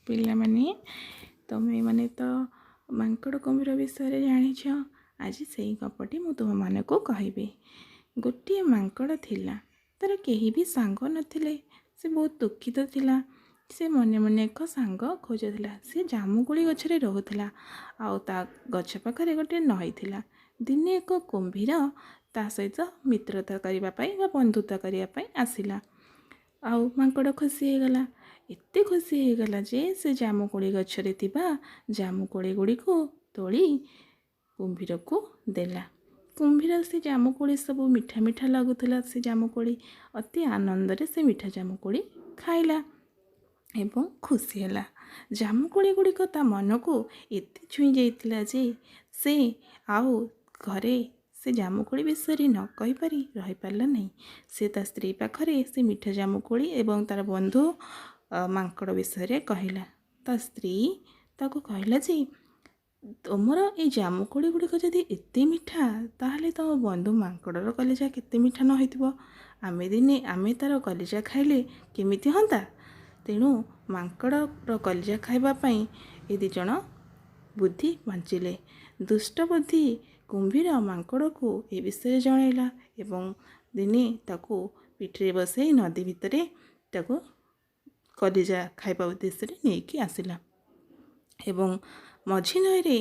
ପିଲାମାନେ ତମେମାନେ ତ ମାଙ୍କଡ଼ କୁମ୍ଭୀର ବିଷୟରେ ଜାଣିଛ। ଆଜି ସେଇ ଗପଟି ମୁଁ ତୁମମାନଙ୍କୁ କହିବି। ଗୋଟିଏ ମାଙ୍କଡ଼ ଥିଲା, ତା'ର କେହି ବି ସାଙ୍ଗ ନଥିଲେ। ସେ ବହୁତ ଦୁଃଖିତ ଥିଲା। ସେ ମନେ ମନେ ଏକ ସାଙ୍ଗ ଖୋଜୁଥିଲା। ସେ ଜାମୁକୋଳି ଗଛରେ ରହୁଥିଲା, ଆଉ ତା ଗଛ ପାଖରେ ଗୋଟିଏ ନଈ ଥିଲା। ଦିନେ ଏକ କୁମ୍ଭୀର ତା ସହିତ ମିତ୍ରତା କରିବା ପାଇଁ ବା ବନ୍ଧୁତା କରିବା ପାଇଁ ଆସିଲା। ଆଉ ମାଙ୍କଡ଼ ଖୁସି ହେଇଗଲା। ଏତେ ଖୁସି ହେଇଗଲା ଯେ ସେ ଜାମୁକୋଳି ଗଛରେ ଥିବା ଜାମୁକୋଳି ଗୁଡ଼ିକୁ ତୋଳି କୁମ୍ଭୀରକୁ ଦେଲା। କୁମ୍ଭୀର ସେ ଜାମୁକୋଳି ସବୁ ମିଠା ମିଠା ଲାଗୁଥିଲା। ସେ ଜାମୁକୋଳି ଅତି ଆନନ୍ଦରେ ସେ ମିଠା ଜାମୁକୋଳି ଖାଇଲା ଏବଂ ଖୁସି ହେଲା। ଜାମୁକୋଳି ଗୁଡ଼ିକ ତା ମନକୁ ଏତେ ଛୁଇଁ ଯାଇଥିଲା ଯେ ସେ ଆଉ ଘରେ ସେ ଜାମୁକୋଳି ବିଷୟରେ ନ କହିପାରି ରହିପାରିଲା ନାହିଁ। ସେ ତା ସ୍ତ୍ରୀ ପାଖରେ ସେ ମିଠା ଜାମୁକୋଳି ଏବଂ ତାର ବନ୍ଧୁ ମାଙ୍କଡ଼ ବିଷୟରେ କହିଲା। ତା ସ୍ତ୍ରୀ ତାକୁ କହିଲା ଯେ ତୁମର ଏଇ ଜାମୁକୋଳି ଗୁଡ଼ିକ ଯଦି ଏତେ ମିଠା, ତାହେଲେ ତୁମ ବନ୍ଧୁ ମାଙ୍କଡ଼ର କଲିଜା କେତେ ମିଠା ନ ହେଇଥିବ। ଆମେ ତାର କଲିଜା ଖାଇଲେ କେମିତି ହୁଅନ୍ତା। ତେଣୁ ମାଙ୍କଡ଼ର କଲିଜା ଖାଇବା ପାଇଁ ଏ ଦୁଇ ଜଣ ବୁଦ୍ଧି ବଞ୍ଚିଲେ। ଦୁଷ୍ଟ ବୁଦ୍ଧି କୁମ୍ଭୀର ମାଙ୍କଡ଼କୁ ଏ ବିଷୟରେ ଜଣାଇଲା ଏବଂ ଦିନେ ତାକୁ ପିଠିରେ ବସାଇ ନଦୀ ଭିତରେ ତାକୁ କଲିଜା ଖାଇବା ଉଦ୍ଦେଶ୍ୟରେ ନେଇକି ଆସିଲା ଏବଂ ମଝି ନଈରେ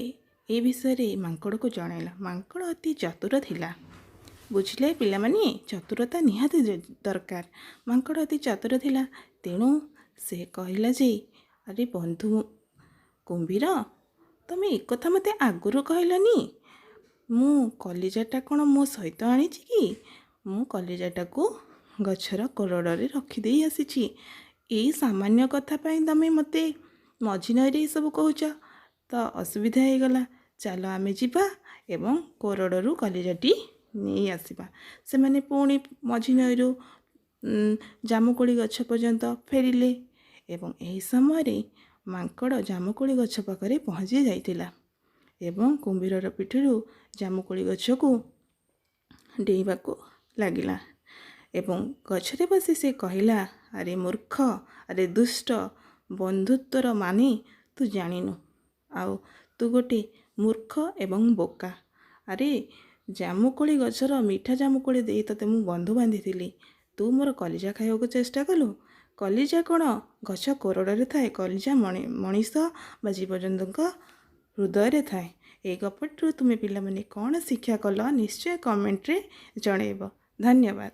ଏ ବିଷୟରେ ମାଙ୍କଡ଼କୁ ଜଣାଇଲା। ମାଙ୍କଡ଼ ଅତି ଚତୁର ଥିଲା। ବୁଝିଲେ ପିଲାମାନେ, ଚତୁରତା ନିହାତି ଦରକାର। ମାଙ୍କଡ଼ ଅତି ଚତୁର ଥିଲା। ତେଣୁ ସେ କହିଲା ଯେ ଆରେ ବନ୍ଧୁ କୁମ୍ଭୀର, ତମେ ଏକଥା ମୋତେ ଆଗରୁ କହିଲନି। ମୁଁ କଲିଜାଟା କ'ଣ ମୋ ସହିତ ଆଣିଛି କି? ମୁଁ କଲିଜାଟାକୁ ଗଛର କୋରଡ଼ରେ ରଖିଦେଇ ଆସିଛି। ଏଇ ସାମାନ୍ୟ କଥା ପାଇଁ ତମେ ମୋତେ ମଝି ନଈରେ ଏସବୁ କହୁଛ। ତ ଅସୁବିଧା ହେଇଗଲା। ଚାଲ ଆମେ ଯିବା ଏବଂ କୋରଡ଼ରୁ କଲିଜାଟି ନେଇ ଆସିବା। ସେମାନେ ପୁଣି ମଝି ନଈରୁ ଜାମୁକୋଳି ଗଛ ପର୍ଯ୍ୟନ୍ତ ଫେରିଲେ ଏବଂ ଏହି ସମୟରେ ମାଙ୍କଡ଼ ଜାମୁକୋଳି ଗଛ ପାଖରେ ପହଞ୍ଚି ଯାଇଥିଲା ଏବଂ କୁମ୍ଭୀରର ପିଠିରୁ ଜାମୁକୋଳି ଗଛକୁ ଡେଇଁବାକୁ ଲାଗିଲା ଏବଂ ଗଛରେ ବସି ସେ କହିଲା, ଆରେ ମୂର୍ଖ, ଆରେ ଦୁଷ୍ଟ, ବନ୍ଧୁତ୍ୱର ମାନେ ତୁ ଜାଣିନୁ। ଆଉ ତୁ ଗୋଟେ ମୂର୍ଖ ଏବଂ ବୋକା। ଆରେ ଜାମୁକୋଳି ଗଛର ମିଠା ଜାମୁକୋଳି ଦେଇ ତତେ ମୁଁ ବନ୍ଧୁ ବାନ୍ଧିଥିଲି। ତୁ ମୋର କଲିଜା ଖାଇବାକୁ ଚେଷ୍ଟା କଲୁ। କଲିଜା କ'ଣ ଗଛ କୋରଡ଼ରେ ଥାଏ? କଲିଜା ମଣିଷ ବା ଜୀବଜନ୍ତୁଙ୍କ ହୃଦୟରେ ଥାଏ। এই ଗପଟିରୁ ତୁମେ ପିଲାମାନେ କ'ଣ ଶିକ୍ଷା କଲ ନିଶ୍ଚୟ କମେଣ୍ଟରେ ଜଣାଇବ। ଧନ୍ୟବାଦ।